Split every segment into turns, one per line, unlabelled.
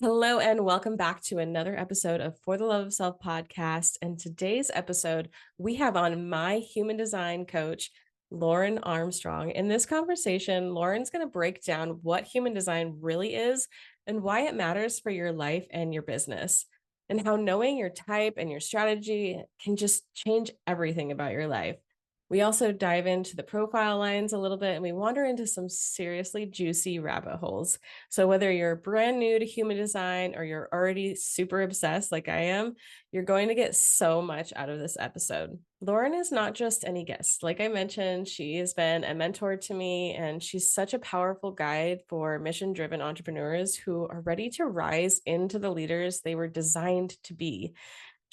Hello, and welcome back to another episode of For the Love of Self podcast. And today's episode, we have on my human design coach, Lauren Armstrong. In this conversation, Lauren's going to break down what human design really is and why it matters for your life and your business, and how knowing your type and your strategy can just change everything about your life. We also dive into the profile lines a little bit and we wander into some seriously juicy rabbit holes. So, whether you're brand new to human design or you're already super obsessed like I am, you're going to get so much out of this episode. Lauren is not just any guest. Like I mentioned, she has been a mentor to me, and she's such a powerful guide for mission driven entrepreneurs who are ready to rise into the leaders they were designed to be.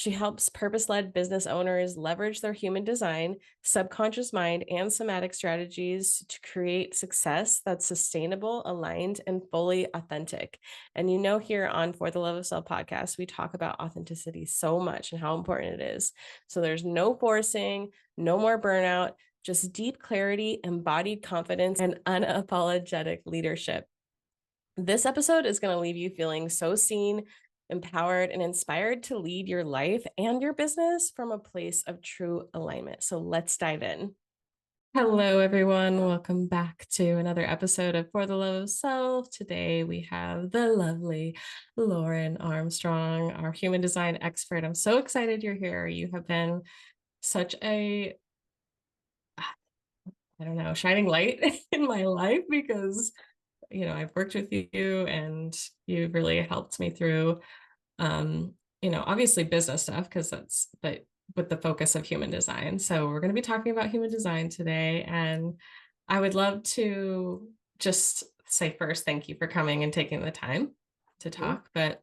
She helps purpose led business owners leverage their human design, subconscious mind, and somatic strategies to create success that's sustainable, aligned, and fully authentic. And here on For the Love of Self podcast, we talk about authenticity so much and how important it is. So there's no forcing, no more burnout, just deep clarity, embodied confidence, and unapologetic leadership. This episode is going to leave you feeling so seen, empowered, and inspired to lead your life and your business from a place of true alignment. So let's dive in. Hello, everyone. Welcome back to another episode of For the Love of Self. Today we have the lovely Lauren Armstrong, our human design expert. I'm so excited you're here. You have been such a, I don't know, shining light in my life because I've worked with you and you've really helped me through, obviously business stuff but with the focus of human design. So we're going to be talking about human design today. And I would love to just say first, thank you for coming and taking the time to talk, but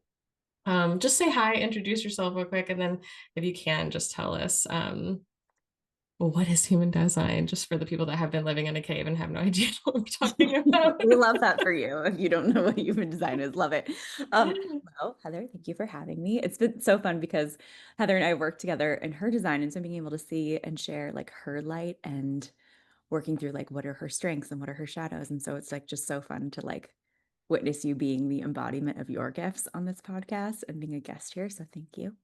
just say hi, introduce yourself real quick. And then if you can just tell us, well, what is human design? Just for the people that have been living in a cave and have no idea what we're talking about.
We love that for you. If you don't know what human design is, love it. Well, Heather, thank you for having me. It's been so fun because Heather and I work together in her design, and so being able to see and share like her light and working through like what are her strengths and what are her shadows. And so it's like just so fun to like witness you being the embodiment of your gifts on this podcast and being a guest here. So thank you.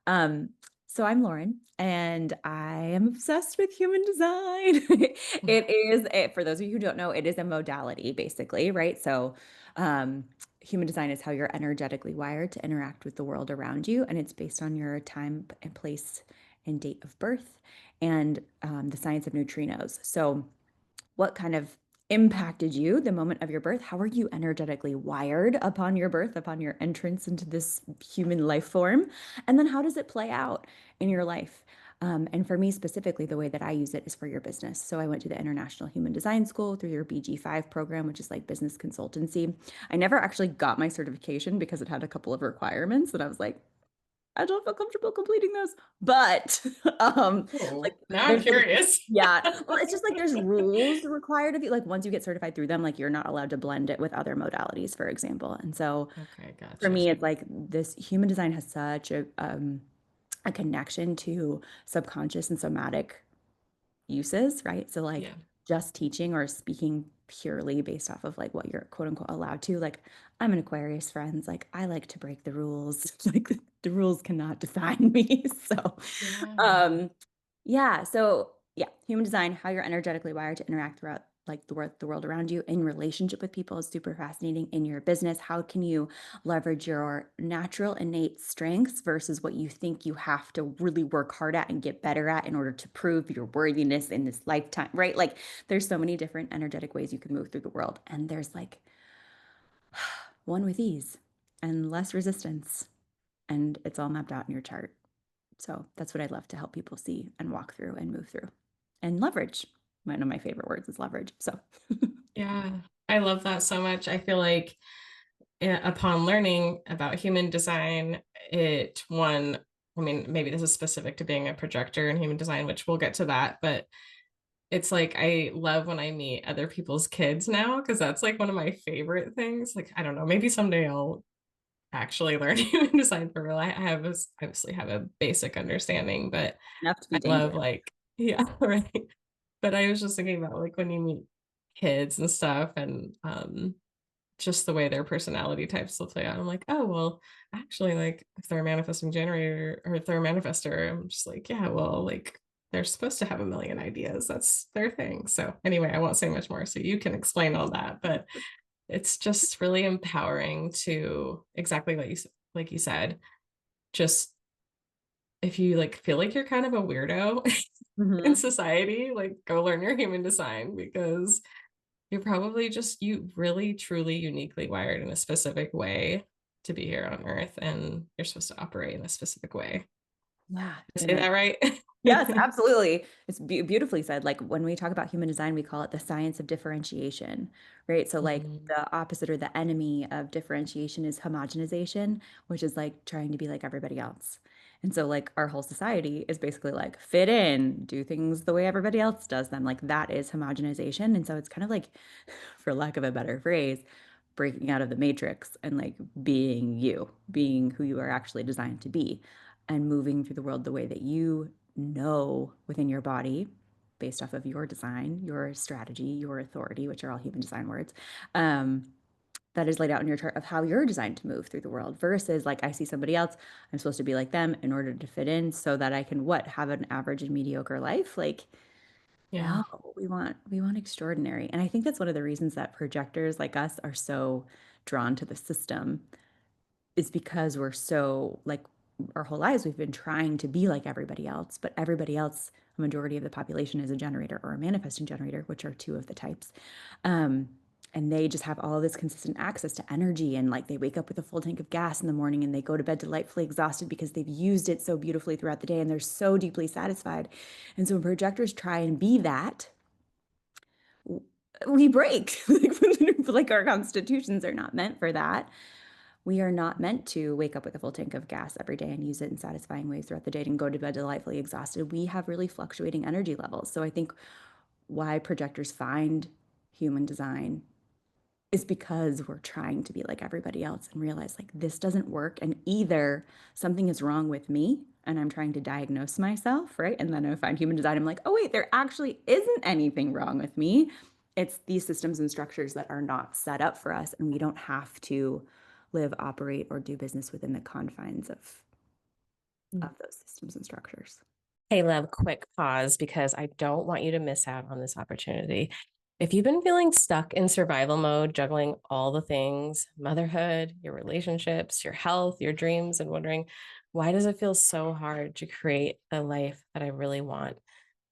Um, so I'm Lauren, and I am obsessed with human design. For those of you who don't know, it is a modality, basically, right? So, human design is how you're energetically wired to interact with the world around you, and it's based on your time and place and date of birth, and the science of neutrinos. So, what kind of impacted you the moment of your birth? How are you energetically wired upon your birth, upon your entrance into this human life form? And then how does it play out in your life? And for me specifically, the way that I use it is for your business. So I went to the International Human Design School through your BG5 program, which is like business consultancy. I never actually got my certification because it had a couple of requirements, and I was like, I don't feel comfortable completing those. But like
Oh, now I'm
there's some,
curious.
yeah. Well, it's just like there's rules required of you. Like once you get certified through them, like you're not allowed to blend it with other modalities, for example. And so
Okay,
for
gotcha.
me, it's like this human design has such a connection to subconscious and somatic uses, right? So like
Yeah.
just teaching or speaking purely based off of like what you're quote unquote allowed to. Like I'm an Aquarius friends, like I like to break the rules. Like the rules cannot define me. So
Yeah.
um yeah, human design, how you're energetically wired to interact throughout like the world around you in relationship with people is super fascinating. In your business, how can you leverage your natural innate strengths versus what you think you have to really work hard at and get better at in order to prove your worthiness in this lifetime, right? Like there's so many different energetic ways you can move through the world, and there's like one with ease and less resistance, and it's all mapped out in your chart. So that's what I love to help people see and walk through and move through and leverage. One of my favorite words is leverage. So
Yeah. I love that so much. I feel like upon learning about human design, I mean, maybe this is specific to being a projector in human design, which we'll get to that, but it's like I love when I meet other people's kids now because that's like one of my favorite things. Like, I don't know, maybe someday I'll actually learn human design for real. Obviously have a basic understanding, but
enough to be
I love
dangerous.
like, yeah, right. But I was just thinking about like when you meet kids and stuff, and just the way their personality types will play out. I'm like, oh, well, actually, like if they're a manifesting generator or if they're a manifester, I'm just like, yeah, well, like they're supposed to have a million ideas. That's their thing. So anyway, I won't say much more. So you can explain all that, but it's just really empowering to exactly like you said, just if you like feel like you're kind of a weirdo in
Mhm.
society, like go learn your human design because you're probably just you really truly uniquely wired in a specific way to be here on earth and you're supposed to operate in a specific way.
Yeah,
Did I
and
say that
it
right?
yes, absolutely. It's beautifully said. Like when we talk about human design, we call it the science of differentiation, right? So like
Mhm.
the opposite or the enemy of differentiation is homogenization, which is like trying to be like everybody else. And so like our whole society is basically like fit in, do things the way everybody else does them. Like that is homogenization. And so it's kind of like, for lack of a better phrase, breaking out of the matrix and like being you, being who you are actually designed to be and moving through the world the way that you know within your body based off of your design, your strategy, your authority, which are all human design words, um, that is laid out in your chart of how you're designed to move through the world versus like I see somebody else, I'm supposed to be like them in order to fit in so that I can what have an average and mediocre life. Like,
Yeah.
no, we want extraordinary. And I think that's one of the reasons that projectors like us are so drawn to the system is because we're so like our whole lives we've been trying to be like everybody else, but everybody else, a majority of the population is a generator or a manifesting generator, which are two of the types. Um, and they just have all this consistent access to energy and like they wake up with a full tank of gas in the morning and they go to bed delightfully exhausted because they've used it so beautifully throughout the day and they're so deeply satisfied. And so when projectors try and be that, we break. Like our constitutions are not meant for that. We are not meant to wake up with a full tank of gas every day and use it in satisfying ways throughout the day and go to bed delightfully exhausted. We have really fluctuating energy levels. So I think why projectors find human design is because we're trying to be like everybody else and realize like this doesn't work. And either something is wrong with me and I'm trying to diagnose myself, right? And then I find human design, I'm like, oh, wait, there actually isn't anything wrong with me. It's these systems and structures that are not set up for us. And we don't have to live, operate, or do business within the confines of those systems and structures.
Hey, love, quick pause because I don't want you to miss out on this opportunity. If you've been feeling stuck in survival mode, juggling all the things, motherhood, your relationships, your health, your dreams, and wondering, why does it feel so hard to create the life that I really want?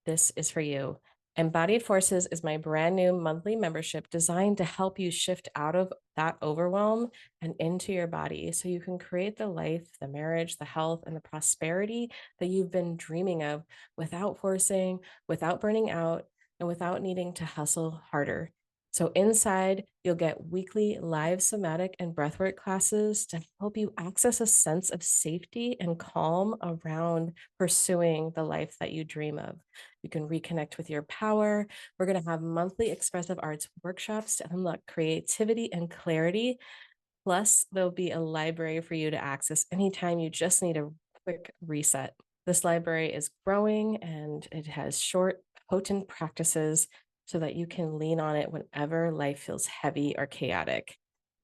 This is for you. Embodied Forces is my brand new monthly membership designed to help you shift out of that overwhelm and into your body so you can create the life, the marriage, the health, and the prosperity that you've been dreaming of without forcing, without burning out, and without needing to hustle harder. So, inside, you'll get weekly live somatic and breathwork classes to help you access a sense of safety and calm around pursuing the life that you dream of. You can reconnect with your power. We're going to have monthly expressive arts workshops to unlock creativity and clarity. Plus, there'll be a library for you to access anytime you just need a quick reset. This library is growing and it has short, potent practices so that you can lean on it whenever life feels heavy or chaotic.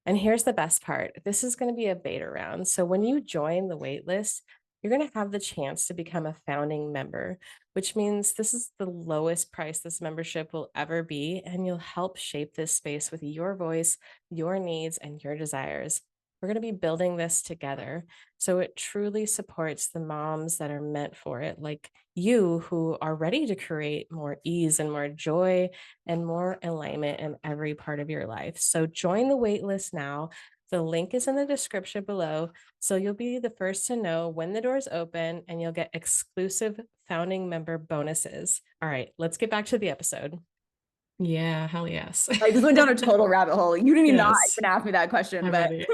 And here's the best part. This is going to be a beta round. So when you join the waitlist, you're going to have the chance to become a founding member, which means this is the lowest price this membership will ever be. And you'll help shape this space with your voice, your needs, and your desires. We're going to be building this together. So it truly supports the moms that are meant for it, like you, who are ready to create more ease and more joy and more alignment in every part of your life. So join the waitlist now. The link is in the description below. So you'll be the first to know when the doors open and you'll get exclusive founding member bonuses. All right, let's get back to the episode. Yeah, hell yes.
I just went down a total rabbit hole. You didn't even not
Yes,
even ask me that question,
I'm
but
ready.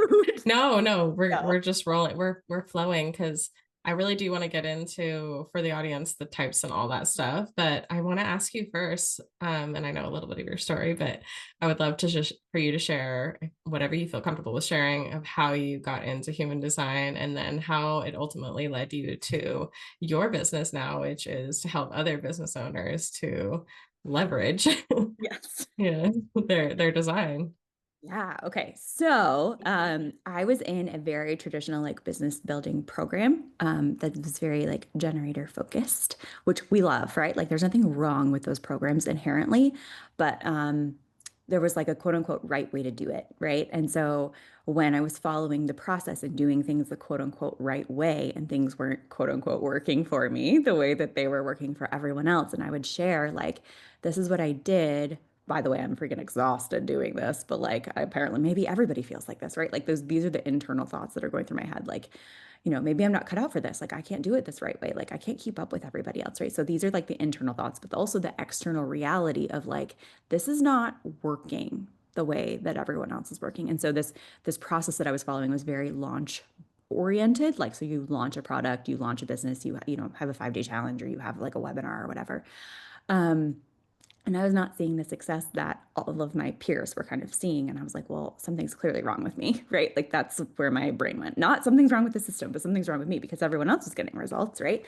No, no,
no.
we're just rolling. We're flowing because I really do want to get into for the audience the types and all that stuff. But I want to ask you first, and I know a little bit of your story, but I would love to just for you to share whatever you feel comfortable with sharing of how you got into human design and then how it ultimately led you to your business now, which is to help other business owners to leverage
Yes.
yeah their design.
Yeah. Okay. So, I was in a very traditional like business building program, that was very like generator focused, which we love, right? Like there's nothing wrong with those programs inherently, but, there was like a quote unquote right way to do it, right? And so when I was following the process and doing things the quote unquote right way and things weren't quote unquote working for me the way that they were working for everyone else, and I would share like, this is what I did. By the way, I'm freaking exhausted doing this, but like apparently maybe everybody feels like this, right? Like these are the internal thoughts that are going through my head. Like, maybe I'm not cut out for this. Like I can't do it this right way. Like I can't keep up with everybody else, right? So these are like the internal thoughts, but also the external reality of like, this is not working the way that everyone else is working. And so this process that I was following was very launch oriented. Like so you launch a product, you launch a business, you have a 5-day challenge or you have like a webinar or whatever. Um, and I was not seeing the success that all of my peers were kind of seeing. And I was like, well, something's clearly wrong with me, right? Like that's where my brain went. Not something's wrong with the system, but something's wrong with me because everyone else is getting results, right?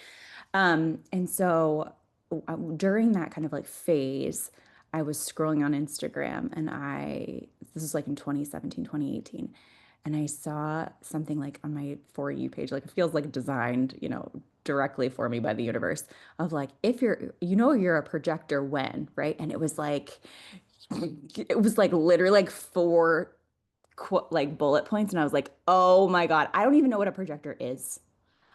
And so during that kind of like phase, I was scrolling on Instagram and this is like in 2017, 2018, and I saw something like on my For You page, like it feels like designed, directly for me by the universe of like, if you're a projector when, right? And it was like literally like four like bullet points. And I was like, oh my God, I don't even know what a projector is.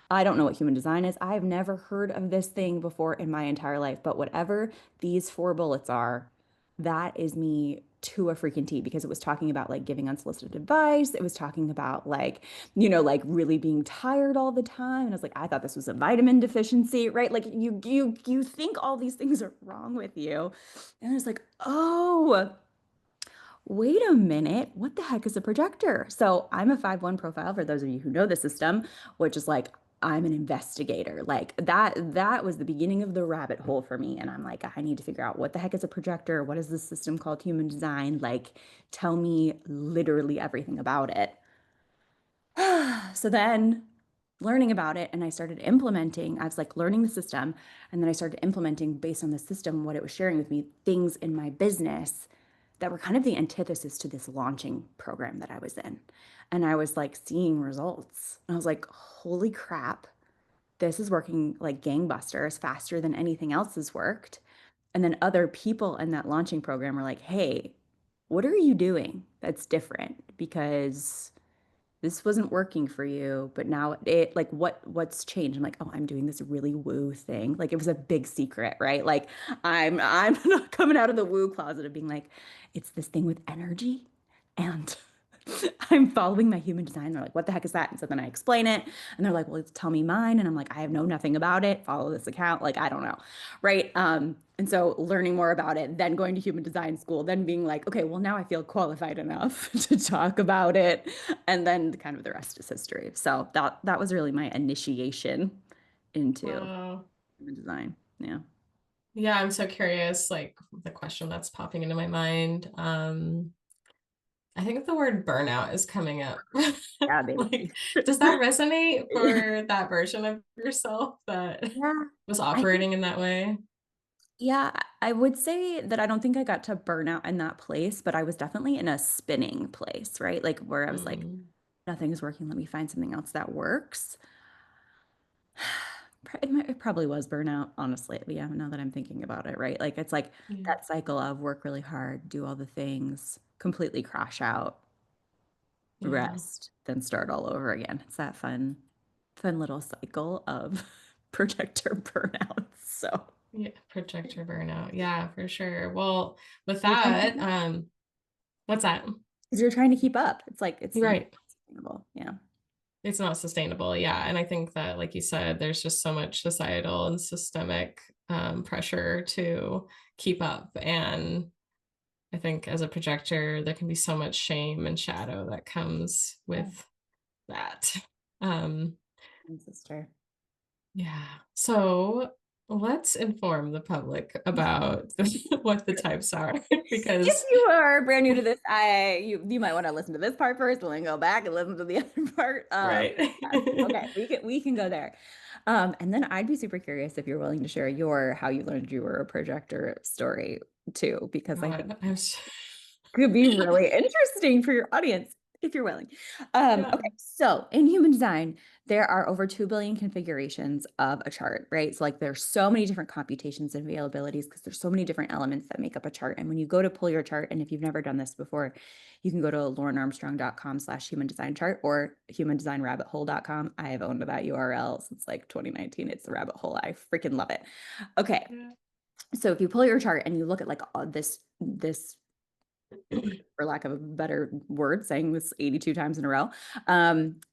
I don't know what human design is. I've never heard of this thing before in my entire life, but whatever these four bullets are, that is me to a freaking T because it was talking about like giving unsolicited advice. It was talking about like, like really being tired all the time. And I was like, I thought this was a vitamin deficiency, right? Like you think all these things are wrong with you. And it's like, oh, wait a minute, what the heck is a projector? So I'm a 5-1 profile for those of you who know the system, which is like I'm an investigator. Like that was the beginning of the rabbit hole for me. And I'm like, I need to figure out what the heck is a projector? What is this system called human design? Like, tell me literally everything about it. So then learning about it and I started implementing, I was like learning the system, and then I started implementing based on the system, what it was sharing with me, things in my business that were kind of the antithesis to this launching program that I was in. And I was like seeing results. And I was like, holy crap, this is working like gangbusters faster than anything else has worked. And then other people in that launching program were like, hey, what are you doing that's different? Because this wasn't working for you, but now it like what's changed? I'm like, oh, I'm doing this really woo thing. Like it was a big secret, right? Like I'm not coming out of the woo closet of being like, it's this thing with energy and I'm following my human design. They're like, what the heck is that? And so then I explain it and they're like, well, tell me mine. And I'm like, I have know nothing about it. Follow this account. Like, I don't know. Right. And so learning more about it, then going to human design school, then being like, okay, well, now I feel qualified enough to talk about it. And then kind of the rest is history. So that was really my initiation into
Wow.
human design. Yeah.
Yeah, I'm so curious, like the question that's popping into my mind. I think the word burnout is coming up.
Yeah, baby.
Like, does that resonate for that version of yourself that
Yeah.
was
I think
operating in that way?
Yeah, I would say that I don't think I got to burnout in that place, but I was definitely in a spinning place, right? Like where I was like,
Mm,
nothing's working. Let me find something else that works. It probably was burnout, honestly. Yeah, now that I'm thinking about it, right? Like it's like
yeah,
that cycle of work really hard, do all the things, completely crash out,
yeah,
rest, then start all over again. It's that fun little cycle of projector burnout. So,
yeah. Projector burnout. Yeah, for sure. Well, with
you're trying to
that, what's that?
because you're trying to keep up. It's like it's
You're right.
sustainable. Yeah.
It's not sustainable. Yeah. And I think that, like you said, there's just so much societal and systemic pressure to keep up. And I think as a projector, there can be so much shame and shadow that comes
Yeah.
with that. Um,
And sister.
yeah. So let's inform the public about what the types are
If
because,
you are brand new to this, you might want to listen to this part first and then go back and listen to the other part.
right.
Yes. Okay, we can go there. And then I'd be super curious if you're willing to share your how you learned you were a projector story too, because I think
God,
could be really interesting for your audience if you're willing.
Yeah.
Okay, so in human design, there are over 2 billion configurations of a chart, right? So like there's so many different computations and availabilities because there's so many different elements that make up a chart. And when you go to pull your chart, and if you've never done this before, you can go to laurenarmstrong.com/human design chart or humandesignrabbithole.com. I have owned that URL since like 2019. It's the rabbit hole. I freaking love it. Okay.
Yeah.
So if you pull your chart and you look at like all this for lack of a better word, saying this 82 times in a row,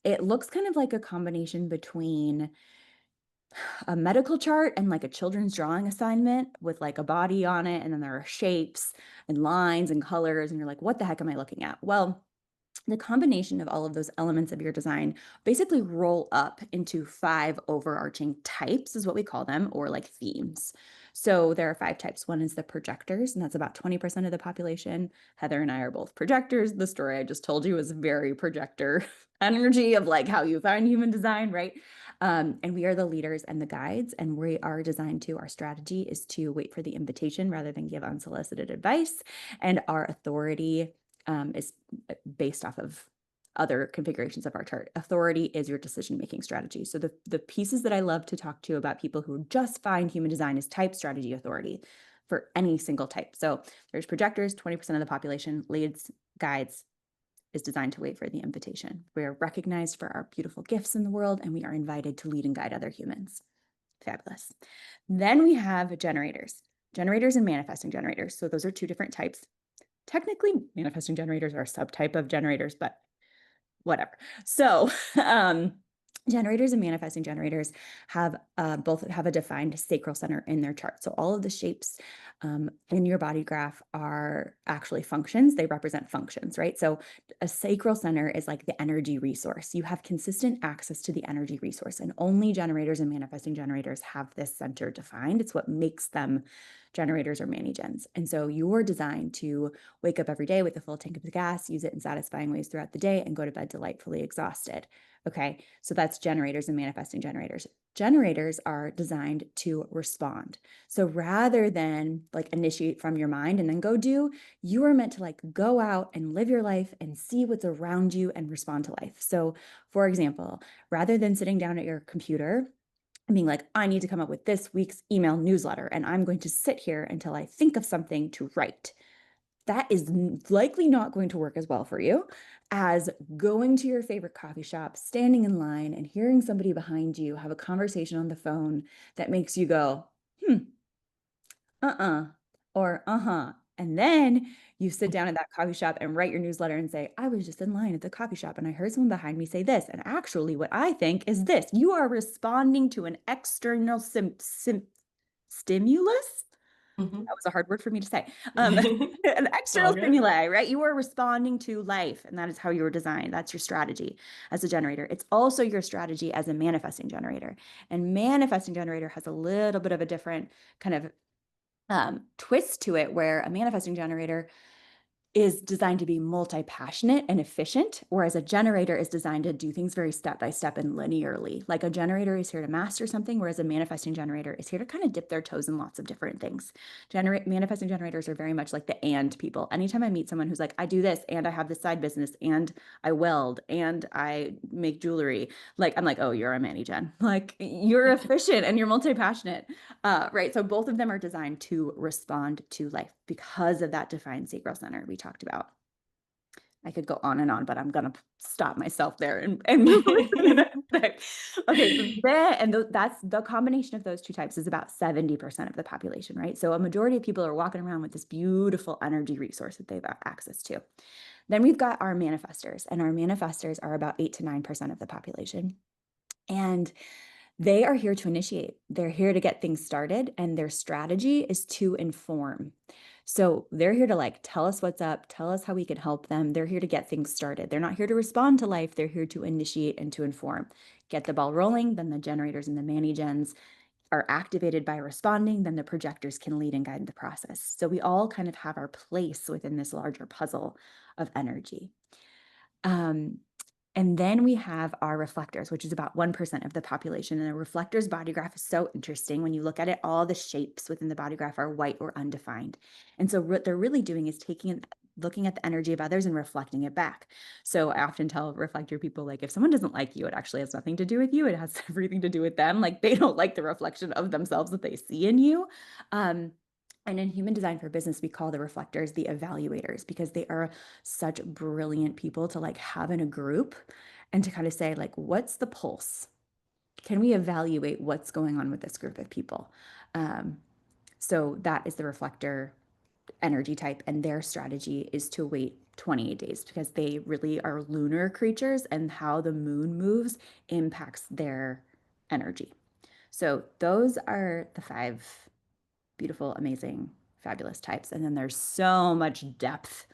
it looks kind of like a combination between a medical chart and like a children's drawing assignment with like a body on it. And then there are shapes and lines and colors. And you're like, what the heck am I looking at? Well, the combination of all of those elements of your design basically roll up into 5 overarching types, is what we call them, or like themes. So there are 5 types. One is the projectors, and that's about 20% of the population. Heather and I are both projectors. The story I just told you is very projector energy of like how you find human design, right? And we are the leaders and the guides, and we are designed to, our strategy is to wait for the invitation rather than give unsolicited advice. And our authority is based off of other configurations of our chart. Authority is your decision-making strategy. So the pieces that I love to talk to about people who just find human design is type, strategy, authority for any single type. So there's projectors, 20% of the population, leads, guides, is designed to wait for the invitation. We are recognized for our beautiful gifts in the world, and we are invited to lead and guide other humans. Fabulous. Then we have generators and manifesting generators. So those are 2 different types. Technically, manifesting generators are a subtype of generators, but whatever. So, generators and manifesting generators have both have a defined sacral center in their chart. So all of the shapes in your body graph are actually functions. They represent functions, right? So a sacral center is like the energy resource. You have consistent access to the energy resource, and only generators and manifesting generators have this center defined. It's what makes them generators or mani-gens. And so you're designed to wake up every day with a full tank of gas, use it in satisfying ways throughout the day, and go to bed delightfully exhausted. Okay, so that's generators and manifesting generators. Generators are designed to respond. So rather than like initiate from your mind and then go do, you are meant to like go out and live your life and see what's around you and respond to life. So, for example, rather than sitting down at your computer and being like, I need to come up with this week's email newsletter, and I'm going to sit here until I think of something to write, that is likely not going to work as well for you as going to your favorite coffee shop, standing in line, and hearing somebody behind you have a conversation on the phone that makes you go, uh-uh, or uh-huh. And then you sit down at that coffee shop and write your newsletter and say, I was just in line at the coffee shop and I heard someone behind me say this. And actually, what I think is this. You are responding to an external stimulus.
Mhm.
That was a hard word for me to say. An
It's all
external
good.
stimuli, right? You are responding to life, and that is how you were designed. That's your strategy as a generator. It's also your strategy as a manifesting generator. And manifesting generator has a little bit of a different kind of twist to it, where a manifesting generator is designed to be multi-passionate and efficient, whereas a generator is designed to do things very step by step and linearly. Like a generator is here to master something, whereas a manifesting generator is here to kind of dip their toes in lots of different things. Manifesting generators are very much like the and people. Anytime I meet someone who's like, I do this and I have this side business and I weld and I make jewelry, like I'm like, oh, you're a mani gen. Like you're efficient and you're multi-passionate. Right. So both of them are designed to respond to life because of that defined sacral center we talked about. I could go on and on, but I'm going to stop myself there and move on to the next thing. Okay. So that's the combination of those 2 types is about 70% of the population, right? So a majority of people are walking around with this beautiful energy resource that they've access to. Then we've got our manifestors, and our manifestors are about 8 to 9% of the population. And they are here to initiate. They're here to get things started, and their strategy is to inform. So they're here to like tell us what's up, tell us how we can help them. They're here to get things started. They're not here to respond to life. They're here to initiate and to inform. Get the ball rolling, then the generators and the mani-gens are activated by responding, then the projectors can lead and guide the process. So we all kind of have our place within this larger puzzle of energy. Um, and then we have our reflectors, which is about 1% of the population. And a reflector's body graph is so interesting. When you look at it, all the shapes within the body graph are white or undefined. And so what they're really doing is taking looking at the energy of others and reflecting it back. So I often tell reflector people, like, if someone doesn't like you, it actually has nothing to do with you. It has everything to do with them. Like, they don't like the reflection of themselves that they see in you. Um, and in human design for business, we call the reflectors the evaluators because they are such brilliant people to like have in a group and to kind of say, like, what's the pulse? Can we evaluate what's going on with this group of people? Um, so that is the reflector energy type, and their strategy is to wait 28 days because they really are lunar creatures, and how the moon moves impacts their energy. So those are the 5 beautiful, amazing, fabulous types. And then there's so much depth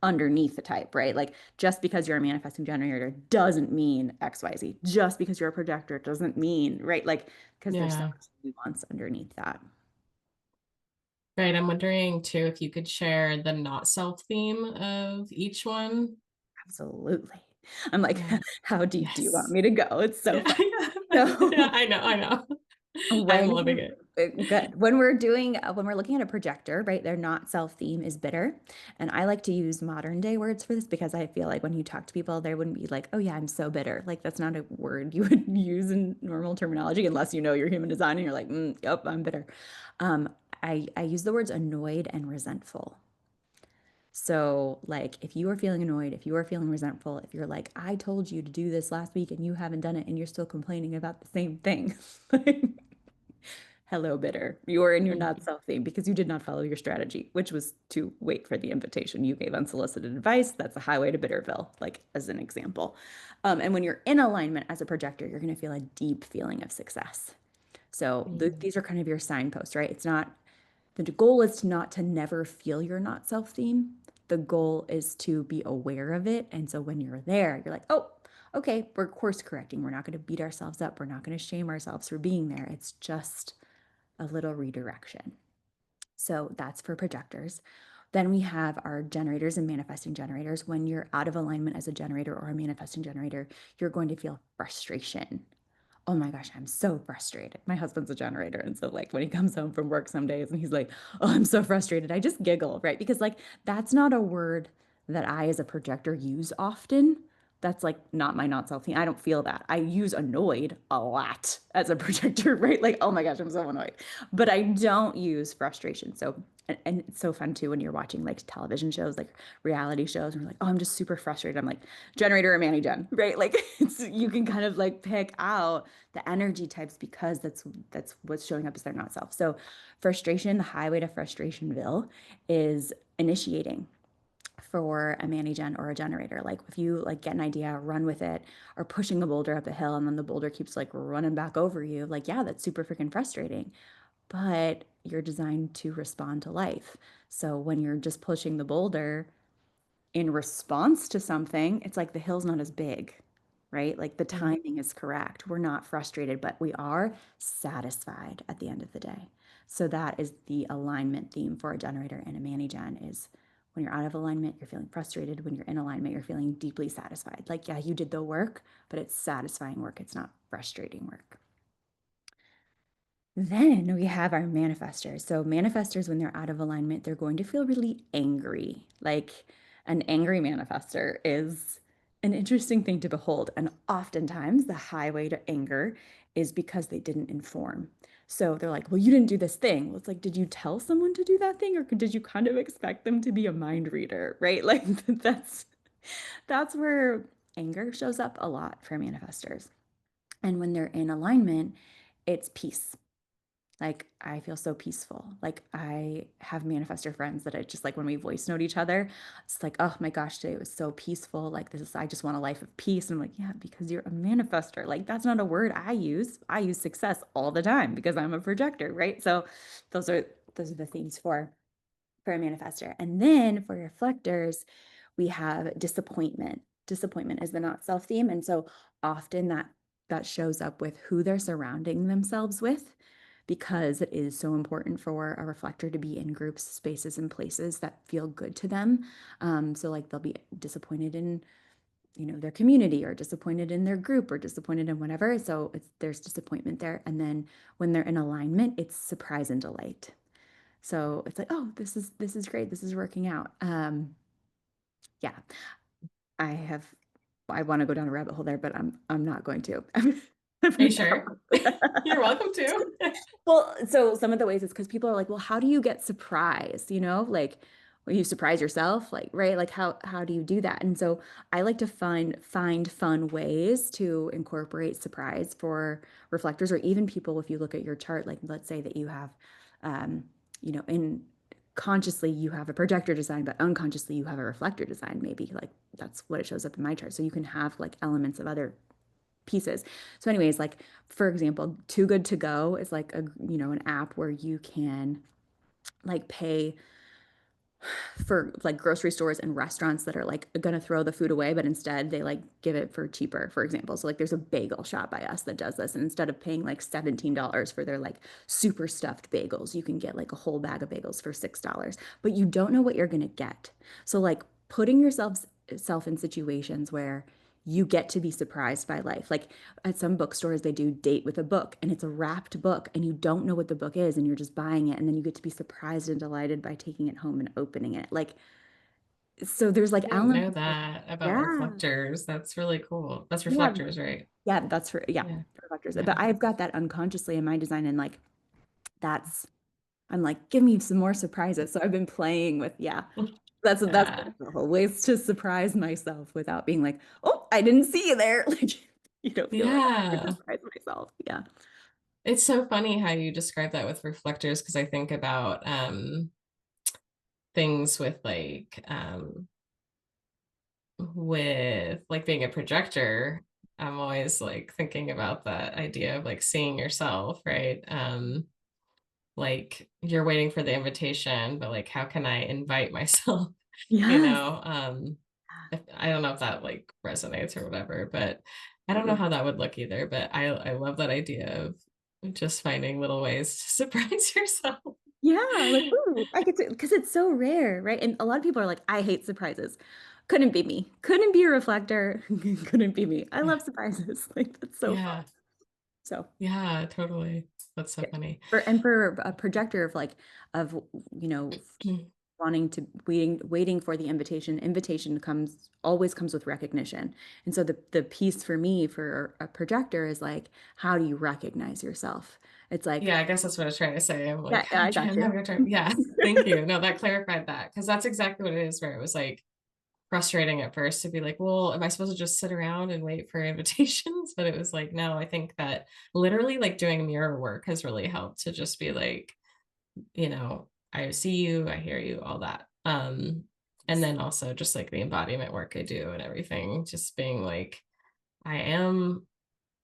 underneath the type, right? Like, just because you're a manifesting generator doesn't mean XYZ. Just because you're a projector doesn't mean, right? Like, because there's so
Yeah.
much nuance underneath that.
Right. I'm wondering too if you could share the not self theme of each one.
Absolutely. I'm like,
Yeah.
how deep do you want
Yes.
me to go? It's so
Yeah.
fun.
Yeah,
So
I know. I know. I'm
when
loving it.
good, when we're doing when we're looking at a projector, right, their not self theme is bitter. And I like to use modern day words for this because I feel like when you talk to people, they wouldn't be like, oh yeah, I'm so bitter. Like, that's not a word you would use in normal terminology unless you know your human design and you're like, yep, I'm bitter. um, I use the words annoyed and resentful. So, like, if you are feeling annoyed, if you are feeling resentful, if you're like, I told you to do this last week and you haven't done it and you're still complaining about the same thing, like, hello, bitter. You're in your not
Mhm.
self theme because you did not follow your strategy, which was to wait for the invitation. You gave unsolicited advice. That's a highway to Bitterville, like, as an example. And when you're in alignment as a projector, you're going to feel a deep feeling of success. So,
Mhm.
these are kind of your signposts, right? It's not the goal is to not to never feel your not self theme. The goal is to be aware of it. And so when you're there, you're like, oh, okay, we're course correcting. We're not going to beat ourselves up. We're not going to shame ourselves for being there. It's just a little redirection. So that's for projectors. Then we have our generators and manifesting generators. When you're out of alignment as a generator or a manifesting generator, you're going to feel frustration. Oh my gosh, I'm so frustrated. My husband's a generator. And so, like, when he comes home from work some days and he's like, oh, I'm so frustrated, I just giggle, right? Because, like, that's not a word that I, as a projector, use often. That's like not my not self thing. I don't feel that. I use annoyed a lot as a projector, right? Like, oh my gosh, I'm so annoyed. But I don't use frustration. So, and it's so fun too when you're watching like television shows, like reality shows, and you're like, oh, I'm just super frustrated. I'm like, generator or Manny Gen, right? Like, you can kind of like pick out the energy types because that's what's showing up as their not self. So frustration, the highway to frustrationville, is initiating for a Manny Gen or a generator. Like, if you like get an idea, run with it, or pushing a boulder up a hill and then the boulder keeps like running back over you, like, yeah, that's super freaking frustrating. But you're designed to respond to life. So when you're just pushing the boulder in response to something, it's like the hill's not as big, right? Like, the
Mhm.
timing is correct. We're not frustrated, but we are satisfied at the end of the day. So that is the alignment theme for a generator and a Manny Gen is when you're out of alignment, you're feeling frustrated. When you're in alignment, you're feeling deeply satisfied. Like, yeah, you did the work, but it's satisfying work. It's not frustrating work. Then we have our manifestors. So, manifestors, when they're out of alignment, they're going to feel really angry. Like, an angry manifestor is an interesting thing to behold. And oftentimes, the highway to anger is because they didn't inform. So, they're like, well, you didn't do this thing. Well, it's like, did you tell someone to do that thing? Or did you kind of expect them to be a mind reader, right? Like, that's where anger shows up a lot for manifestors. And when they're in alignment, it's peace. Like, I feel so peaceful. Like, I have manifestor friends that I just like when we voice note each other, it's like, oh my gosh, today was so peaceful. Like, this is, I just want a life of peace. And I'm like, yeah, because you're a manifestor. Like, that's not a word I use. I use success all the time because I'm a projector, right? So those are the themes for a manifestor. And then for reflectors, we have disappointment. Disappointment is the not self theme. And so often that shows up with who they're surrounding themselves with, because it is so important for a reflector to be in groups, spaces, and places that feel good to them. So like, they'll be disappointed in, their community, or disappointed in their group, or disappointed in whatever. So there's disappointment there. And then when they're in alignment, it's surprise and delight. So it's like, oh, this is great. This is working out. Yeah. I have I want to go down a rabbit hole there, but I'm not going to.
Are you sure? You're welcome to.
Well, so some of the ways is because people are like, well, how do you get surprised? You know, like when you surprise yourself, like, right? Like how do you do that? And so I like to find fun ways to incorporate surprise for reflectors or even people if you look at your chart, like let's say that you have um, in consciously you have a projector design, but unconsciously you have a reflector design, maybe like that's what it shows up in my chart. So you can have like elements of other pieces. So anyways, like for example, Too Good to Go is like an app where you can like pay for like grocery stores and restaurants that are like gonna throw the food away, but instead they like give it for cheaper, for example. So like there's a bagel shop by us that does this, and instead of paying like $17 for their like super stuffed bagels, you can get like a whole bag of bagels for $6. But you don't know what you're gonna get. So like putting yourself in situations where you get to be surprised by life. Like at some bookstores, they do date with a book and it's a wrapped book and you don't know what the book is and you're just buying it. And then you get to be surprised and delighted by taking it home and opening it. Like, so there's like
I didn't know
elements.
that about
Yeah.
reflectors. That's really cool. That's
Yeah.
reflectors, right?
Yeah. That's for, yeah,
Yeah.
for reflectors.
Yeah.
But I've got that unconsciously in my design. And like, that's, I'm like, give me some more surprises. So I've been playing with, yeah, that's
Yeah.
ways to surprise myself without being like, oh, I didn't see you there. Like, feel like I
Yeah.
surprise myself. Yeah.
It's so funny how you describe that with reflectors because I think about things with like being a projector. I'm always like thinking about that idea of like seeing yourself, right? Like you're waiting for the invitation, but like how can I invite myself? You
Yes.
know, I don't know if that like resonates or whatever, but I don't know
Absolutely.
how that would look either. But I love that idea of just finding little ways to surprise yourself.
Yeah, like, ooh, I get to, because it's so rare, right? And a lot of people are like, I hate surprises. Couldn't be me. Couldn't be a reflector. Couldn't be me. I
Yeah,
love surprises. Like, that's so fun.
yeah,
So,
yeah, totally. That's so
yeah.
funny.
For a projector of like, of, you know, wanting to waiting for the invitation always comes with recognition. And so the piece for me for a projector is like, how do you recognize yourself? It's like,
Yeah, I guess that's what I was trying to say. I'm
yeah,
like,
yeah,
I'm
I got
trying,
you.
I'm gonna try. Yeah, thank you. No, that clarified that because that's exactly what it is. Where it was like frustrating at first to be like, well, am I supposed to just sit around and wait for invitations? But it was like, no, I think that literally like doing mirror work has really helped to just be like, I see you, I hear you, all that. And then also just like the embodiment work I do and everything, just being like, I am,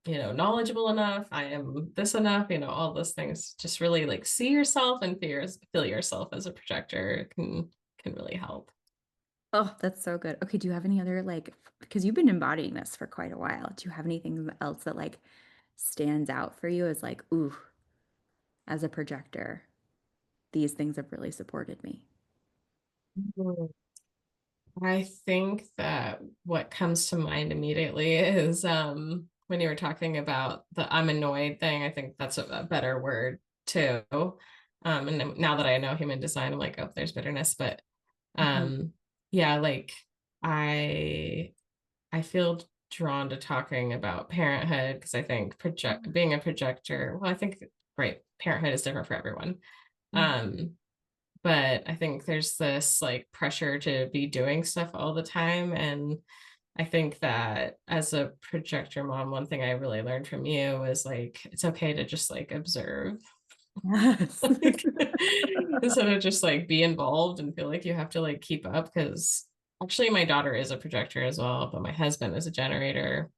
knowledgeable enough, I am this enough, all those things. Just really like see yourself and feel yourself as a projector can really help.
Oh, that's so good. Okay, do you have any other like, because you've been embodying this for quite a while. Do you have anything else that like stands out for you as like, ooh, as a projector, these things have really supported me?
I think that what comes to mind immediately is when you were talking about the I'm annoyed thing, I think that's a better word too. And then now that I know human design, I'm like, oh, there's bitterness. But
Mhm.
um yeah, like I I feel drawn to talking about parenthood because I think being a projector, well, I think right, parenthood is different for everyone.
Yeah.
Um but I think there's this like pressure to be doing stuff all the time. And I think that as a projector mom, one thing I really learned from you is like, it's okay to just like observe,
Yes.
like, instead of just like be involved and feel like you have to like keep up. Cause actually, my daughter is a projector as well, but my husband is a generator.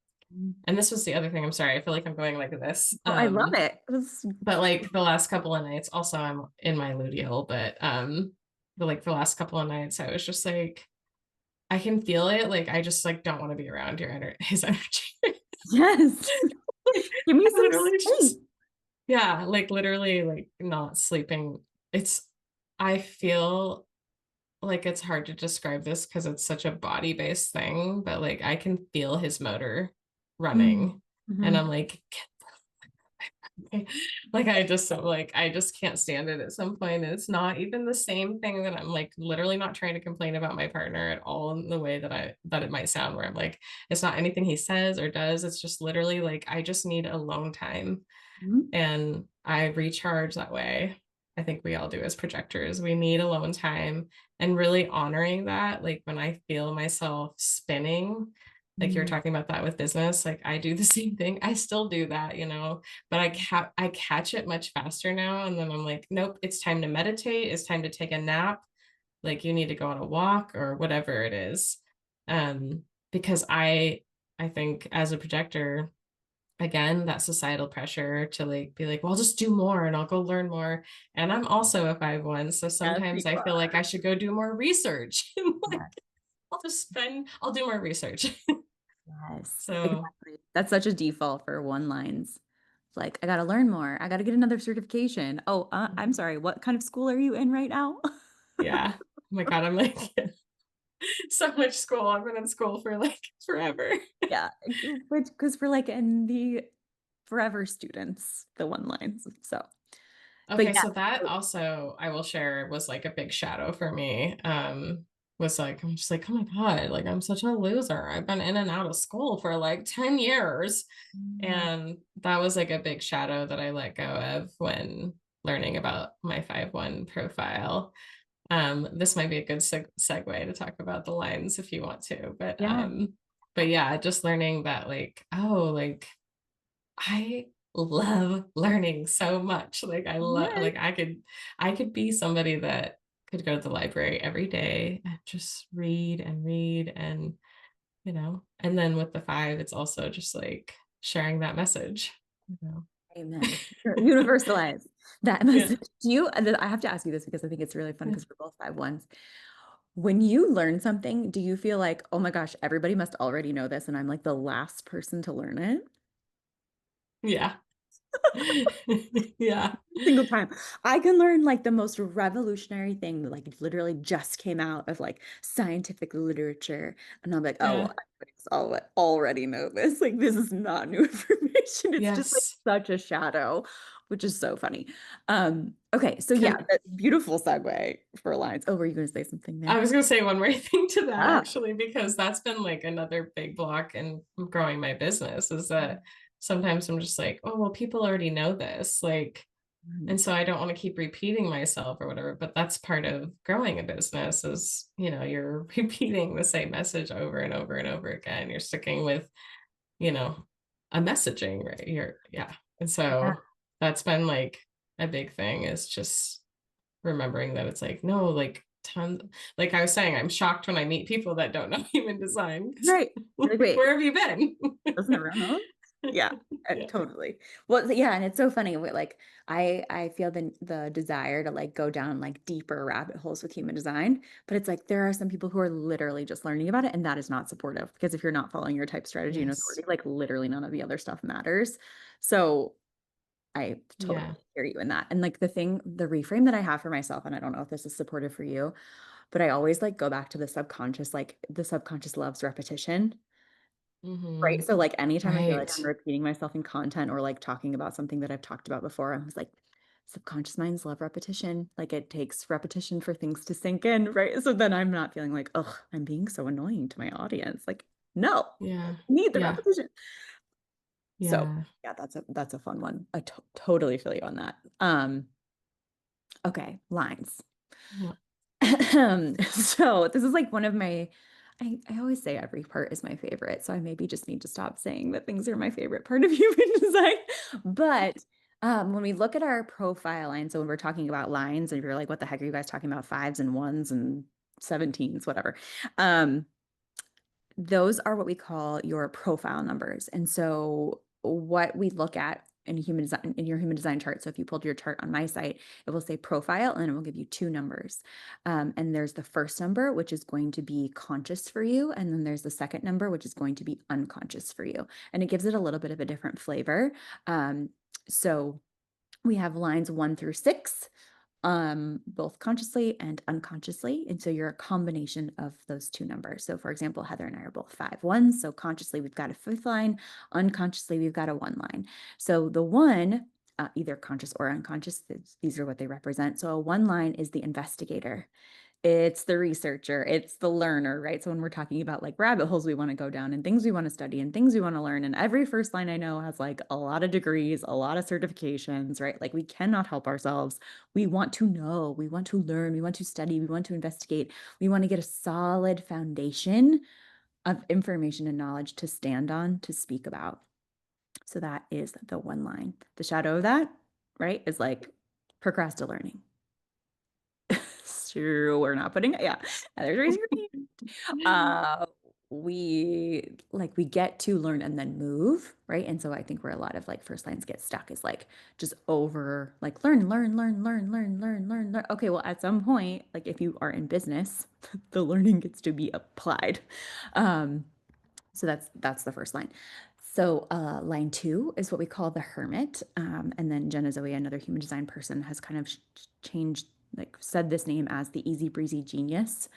And this was the other thing. I'm sorry. I feel like I'm going like this.
Oh, I love it.
But like the last couple of nights, also I'm in my luteal, but like the last couple of nights, I was just like, I can feel it. Like I just like don't want to be around his energy.
Yes.
Like,
Give me
I
some
literally
space.
just yeah, like literally like not sleeping. I feel like it's hard to describe this because it's such a body-based thing, but like I can feel his motor
Mm.
running and
Mhm.
I'm like, Like, I just so like, I just can't stand it at some point. It's not even the same thing that I'm like literally not trying to complain about my partner at all in the way that it might sound where I'm like, it's not anything he says or does. It's just literally like I just need alone time
Mhm.
and I recharge that way. I think we all do as projectors. We need alone time and really honoring that. Like when I feel myself spinning, like you're
Mm.
talking about that with business, like I do the same thing. I still do that, but I catch it much faster now. And then I'm like, nope, it's time to meditate. It's time to take a nap. Like you need to go on a walk or whatever it is. Because I think as a projector, again, that societal pressure to like be like, well, I'll just do more and I'll go learn more. And I'm also a 5-1. So
Yes, you
sometimes I feel like
are.
I should go do more research. And like,
Yes.
I'll do more research.
Yes,
So
exactly. That's such a default for one lines. It's like, I gotta learn more. I gotta get another certification. Oh, I'm sorry. What kind of school are you in right now?
yeah. Oh my God, I'm like so much school. I've been in school for like forever.
Yeah, which because we're like in the forever students, the one lines. So, but
Okay,
yeah,
so that also I will share was like a big shadow for me. Was like I'm just like, oh my God, like I'm such a loser. I've been in and out of school for like 10 years.
mm,
And that was like a big shadow that I let go of when learning about my 5-1 profile. This might be a good segue to talk about the lines if you want to,
yeah,
but yeah, just learning that like, oh, like I love learning so much. Like I love
yes.
like I could be somebody that could go to the library every day and just read and read and and then with the 5, it's also just like sharing that message, you know.
Amen. Universalize that
Yeah.
message. Do you, and then I have to ask you this because I think it's really fun because we're both 5-1s. When you learn something, do you feel like, oh my gosh, everybody must already know this, and I'm like the last person to learn it?
Yeah. Yeah.
Single time. I can learn like the most revolutionary thing that like literally just came out of like scientific literature. And I'm like, oh,
Yeah.
well, already know this. Like, this is not new information. It's just like
Yes.
such a shadow, which is so funny. Okay, so yeah,
Can
that beautiful segue for Alliance. Oh, were you going to say something
I
there?
was gonna say one more thing to that
Ah,
actually, because that's been like another big block in growing my business is that sometimes I'm just like, oh, well, people already know this. Like,
mhm.
and so I don't want to keep repeating myself or whatever, but that's part of growing a business is, you're repeating the same message over and over and over again. You're sticking with, you know, a messaging, right? Yeah. And
Yeah,
so that's been like a big thing is just remembering that it's like, no, like tons, like I was saying, I'm shocked when I meet people that don't know human design. 'Cause
right. You're like,
like,
wait,
where have you been?
doesn't everyone know? Yeah,
Yeah.
totally. Well, yeah, and it's so funny. Like I feel the desire to like go down like deeper rabbit holes with human design, but it's like there are some people who are literally just learning about it, and that is not supportive because if you're not following your type strategy and
Yes.
authority, like literally none of the other stuff matters. So I totally
Yeah.
hear you in that. And like the reframe that I have for myself, and I don't know if this is supportive for you, but I always like go back to like the subconscious loves repetition. Right,
Hmm.
so, like, anytime I feel like I'm
Right.
repeating myself in content or, like, talking about something that I've talked about before, I was like, subconscious minds love repetition, like, it takes repetition for things to sink in, right? So then I'm not feeling like, "Ugh, I'm being so annoying to my audience." Like, "No,
Yeah.
need the
Yeah.
repetition." So,
Yeah.
yeah, that's a fun one. I totally feel you on that. Okay, lines.
Yeah.
So this is like one of my I always say every part is my favorite, so I maybe just need to stop saying that things are my favorite part of human design. But when we look at our profile line, so when we're talking about lines, and you're like, what the heck are you guys talking about? 5s and 1s and 17s, whatever. Um, those are what we call your profile numbers. And so what we look at in human design in your human design chart. So if you pulled your chart on my site, it will say profile and it will give you two numbers. And there's the first number, which is going to be conscious for you. And then there's the second number, which is going to be unconscious for you. And it gives it a little bit of a different flavor. So we have lines 1 through 6, both consciously and unconsciously. And so you're a combination of those two numbers. So for example, Heather and I are both 5-1s. So consciously we've got a fifth line, unconsciously we've got a 1 line. So the 1 either conscious or unconscious. These are what they represent. So a one line is the investigator. It's the researcher, it's the learner, right? So when we're talking about like rabbit holes we want to go down and things we want to study and things we want to learn, and every first line I know has like a lot of degrees, a lot of certifications, right? Like we cannot help ourselves. We want to know, we want to learn, we want to study, we want to investigate, we want to get a solid foundation of information and knowledge to stand on, to speak about. So that is the one line. The shadow of that, right, is like procrastinating. Sure, we're not putting it. Yeah, there's raising your hand. Uh, we get to learn and then move, right? And so I think where a lot of like first lines get stuck is like just over like learn. Okay, well, at some point, like if you are in business, the learning gets to be applied. Um, so that's the first line. So line two is what we call the hermit. And then Jenna Zoe, another human design person, has kind of changed, like said this name as the easy breezy genius,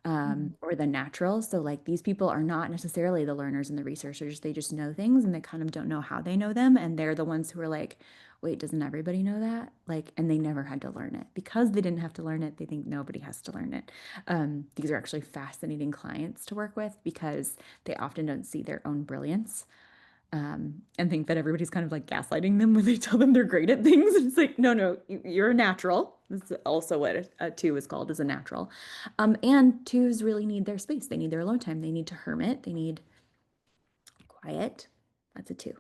or the natural. So like these people are not necessarily the learners and the researchers. They just know things and they kind of don't know how they know them. And they're the ones who are like, wait, doesn't everybody know that? Like, and they never had to learn it because they didn't have to learn it. They think nobody has to learn it. These are actually fascinating clients to work with because they often don't see their own brilliance, and think that everybody's kind of like gaslighting them when they tell them they're great at things. It's like, no, you're a natural. This is also what a two is called, is a natural. And twos really need their space. They need their alone time. They need to hermit. They need quiet. That's a two.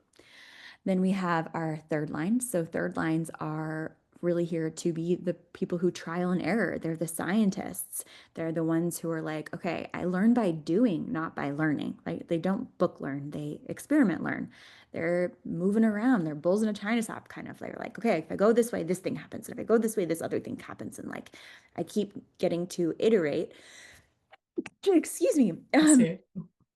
Then we have our third line. So third lines are really here to be the people who trial and error. They're the scientists. They're the ones who are like, okay, I learn by doing, not by learning. Like they don't book learn, they experiment learn. They're moving around. They're bulls in a china shop kind of. They're like, okay, if I go this way, this thing happens. And if I go this way, this other thing happens. And like I keep getting to iterate. Excuse me.
See.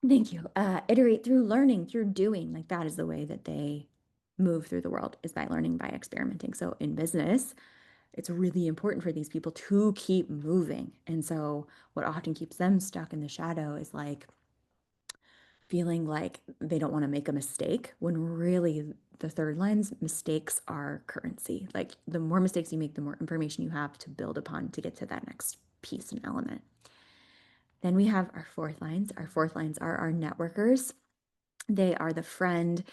Thank you. Iterate through learning, through doing. Like that is the way that they move through the world, is by learning, by experimenting. So in business, it's really important for these people to keep moving. And so what often keeps them stuck in the shadow is like feeling like they don't want to make a mistake, when really the third line's mistakes are currency. Like the more mistakes you make, the more information you have to build upon to get to that next piece and element. Then we have our fourth lines. Our fourth lines are our networkers. They are the friend,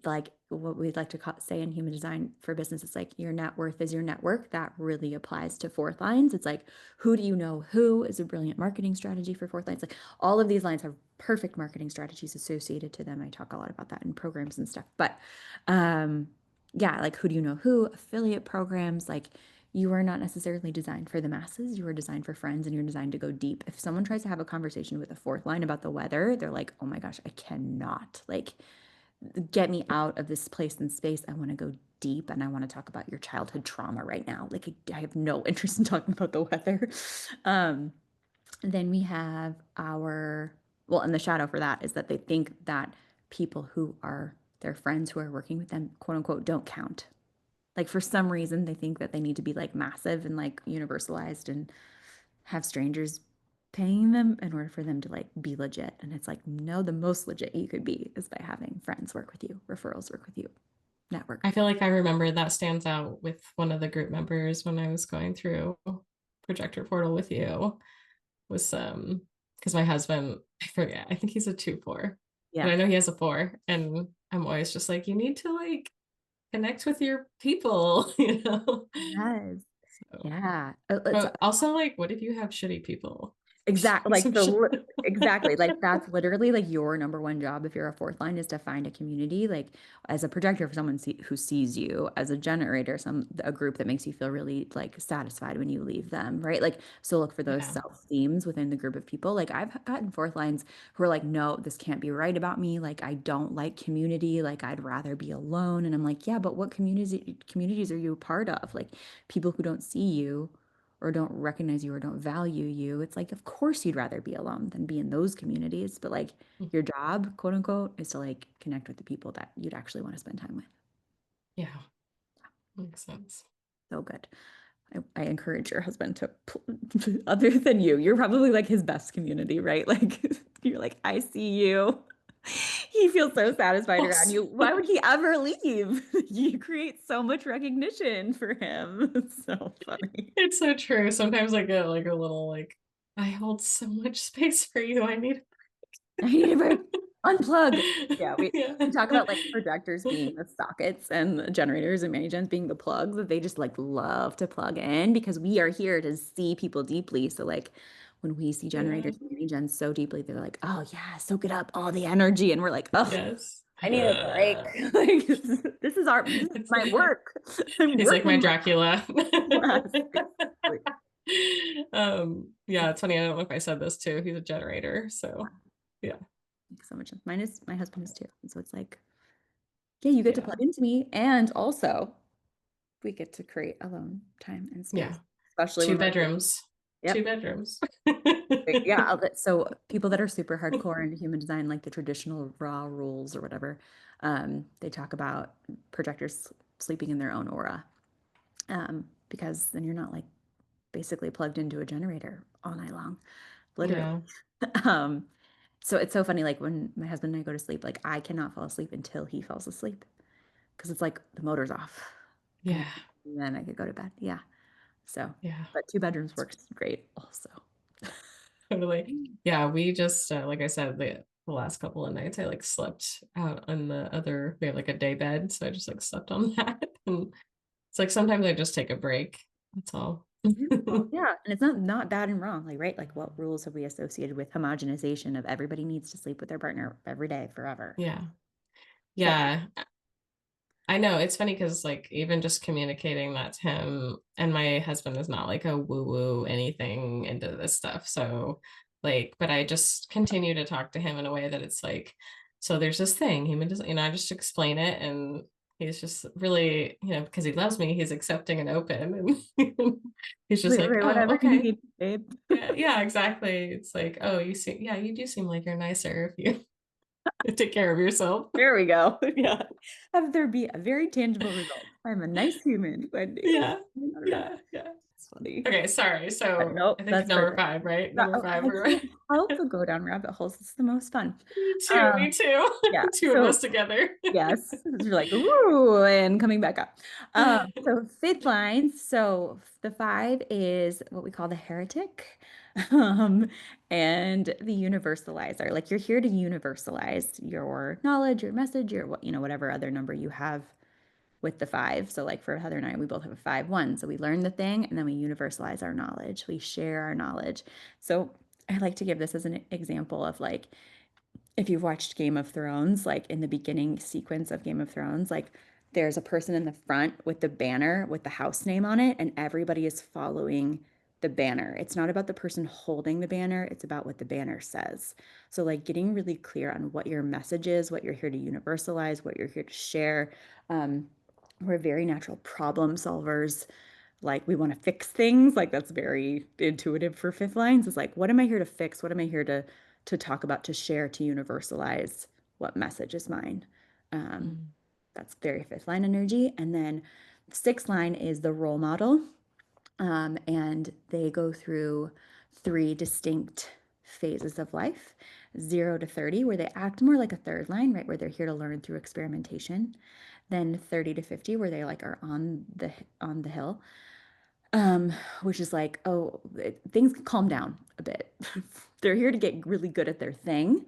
like what we'd like to say in human design for business. It's like your net worth is your network. That really applies to fourth lines. It's like, who do you know who is a brilliant marketing strategy for fourth lines. Like all of these lines have perfect marketing strategies associated to them. I talk a lot about that in programs and stuff. But yeah, like who do you know who, affiliate programs, like you are not necessarily designed for the masses. You are designed for friends and you're designed to go deep. If someone tries to have a conversation with a fourth line about the weather, they're like, oh my gosh, I cannot. Like, get me out of this place and space. I want to go deep and I want to talk about your childhood trauma right now. Like, I have no interest in talking about the weather. Then we have well, and the shadow for that is that they think that people who are their friends who are working with them, quote unquote, don't count. Like for some reason, they think that they need to be like massive and like universalized and have strangers paying them in order for them to like be legit. And it's like, no, the most legit you could be is by having friends work with you, referrals work with you, network.
I feel like I remember that stands out with one of the group members when I was going through projector portal with you, was because my husband, I forget, I think he's a 2-4, but
Yeah.
I know he has a 4, and I'm always just like, you need to like connect with your people, you know.
Yes.
So,
Yeah.
but also like, what if you have shitty people?
Exactly.
Some shit.
Exactly. Like that's literally like your number one job if you're a fourth line, is to find a community. Like as a projector, for someone who sees you, as a generator, a group that makes you feel really like satisfied when you leave them, right? Like so look for those
Yeah.
self themes within the group of people. Like I've gotten fourth lines who are like, no, this can't be right about me. Like I don't like community. Like I'd rather be alone. And I'm like, yeah, but what communities are you a part of? Like people who don't see you or don't recognize you or don't value you. It's like, of course you'd rather be alone than be in those communities. But like your job, quote unquote, is to like connect with the people that you'd actually want to spend time with.
Yeah. Makes sense.
So good. I encourage your husband to, other than you, you're probably like his best community, right? Like you're like, I see you. He feels so satisfied around
Awesome.
you. Why would he ever leave? You create so much recognition for him. It's so funny.
It's so true. Sometimes I get like a little like, I hold so much space for you. I need
I need a break. Unplug. Yeah,
yeah.
we talk about like projectors being the sockets and the generators and mini gens being the plugs that they just like love to plug in because we are here to see people deeply. So like when we see
Yeah.
generators and mini gens so deeply, they're like, oh yeah, soak it up, all the energy. And we're like, oh,
Yes.
I need a break. Like this is
It's
my work. I'm
he's like my
working right
Dracula.
now. Yes, exactly.
Yeah, it's funny. I don't know if I said this too. He's a generator. So yeah.
Makes so much sense. Mine is my husband is too. And so it's like, yeah, you get to
Yeah.
plug into me and also we get to create alone time and
Yeah.
space, especially
Two
when we're,
bedrooms. Two
yep.
bedrooms.
Yeah. So people that are super hardcore into human design, like the traditional raw rules or whatever, they talk about projectors sleeping in their own aura, because then you're not like basically plugged into a generator all night long, literally.
Yeah.
Um, so it's so funny, like when my husband and I go to sleep, like I cannot fall asleep until he falls asleep because it's like the motor's off. And
Yeah.
then I could go to bed. Yeah. So,
Yeah.
but two bedrooms works great also.
Totally. Yeah, we just like I said, the last couple of nights I like slept out on the other we have like a day bed, so I just like slept on that. And it's like sometimes I just take a break. That's all.
Beautiful. Yeah. And it's not bad and wrong. Like, right? Like what rules have we associated with homogenization of everybody needs to sleep with their partner every day forever?
Yeah.
So
Yeah. I know it's funny because like even just communicating that to him, and my husband is not like a woo-woo anything into this stuff. So like, but I just continue to talk to him in a way that it's like, so there's this thing, human design, I just explain it, and he's just really, because he loves me, he's accepting and open, and he's just like, oh,
whatever you
okay.
need, babe.
Yeah, yeah, exactly. It's like, oh, yeah, you do seem like you're nicer if you take care of yourself.
There we go. Yeah. Have there be a very tangible result. I'm a nice human, Wendy.
Yeah,
Not a robot.
yeah, yeah.
It's funny.
Okay, sorry.
But
So
nope,
I think
that's
number
perfect.
five, right?
Yeah,
Number
oh,
five.
I can't help but go down rabbit holes. It's the most fun.
Me too.
Um,
Me too.
yeah.
Two of
So
us together.
yes, you're like, ooh, and coming back up. So fifth line. So the five is what we call the heretic, and the universalizer. Like you're here to universalize your knowledge, your message, your what, whatever other number you have with the five. So like for Heather and I, we both have a 5-1. So we learn the thing and then we universalize our knowledge. We share our knowledge. So I like to give this as an example of like if you've watched Game of Thrones, like in the beginning sequence of Game of Thrones, like there's a person in the front with the banner with the house name on it, and everybody is following the banner. It's not about the person holding the banner, it's about what the banner says. So, like getting really clear on what your message is, what you're here to universalize, what you're here to share. Um, we're very natural problem solvers. Like we want to fix things. Like that's very intuitive for fifth lines. It's like, what am I here to fix? What am I here to talk about, to share, to universalize? What message is mine? Um,
Mm,
that's very fifth line energy. And then sixth line is the role model. And they go through three distinct phases of life, 0 to 30, where they act more like a third line, right? Where they're here to learn through experimentation. Then 30 to 50, where they like are on the hill, um, which is like, oh, things calm down a bit. They're here to get really good at their thing.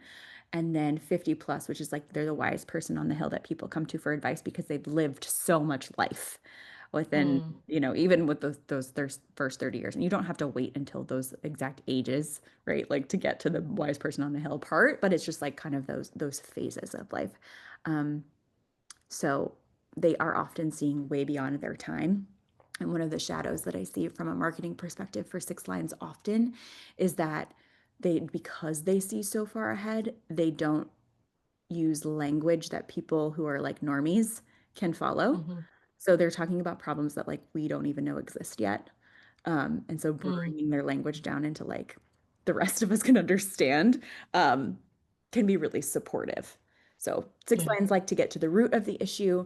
And then 50 plus, which is like they're the wise person on the hill that people come to for advice because they've lived so much life within,
mm,
even with those first 30 years. And you don't have to wait until those exact ages, right? Like to get to the wise person on the hill part, but it's just like kind of those phases of life. Um, so they are often seeing way beyond their time. And one of the shadows that I see from a marketing perspective for six lines often is that because they see so far ahead, they don't use language that people who are like normies can follow.
mhm,
So they're talking about problems that like we don't even know exist yet. And so
mm,
bringing their language down into like the rest of us can understand, um, can be really supportive. So six
yeah,
lines like to get to the root of the issue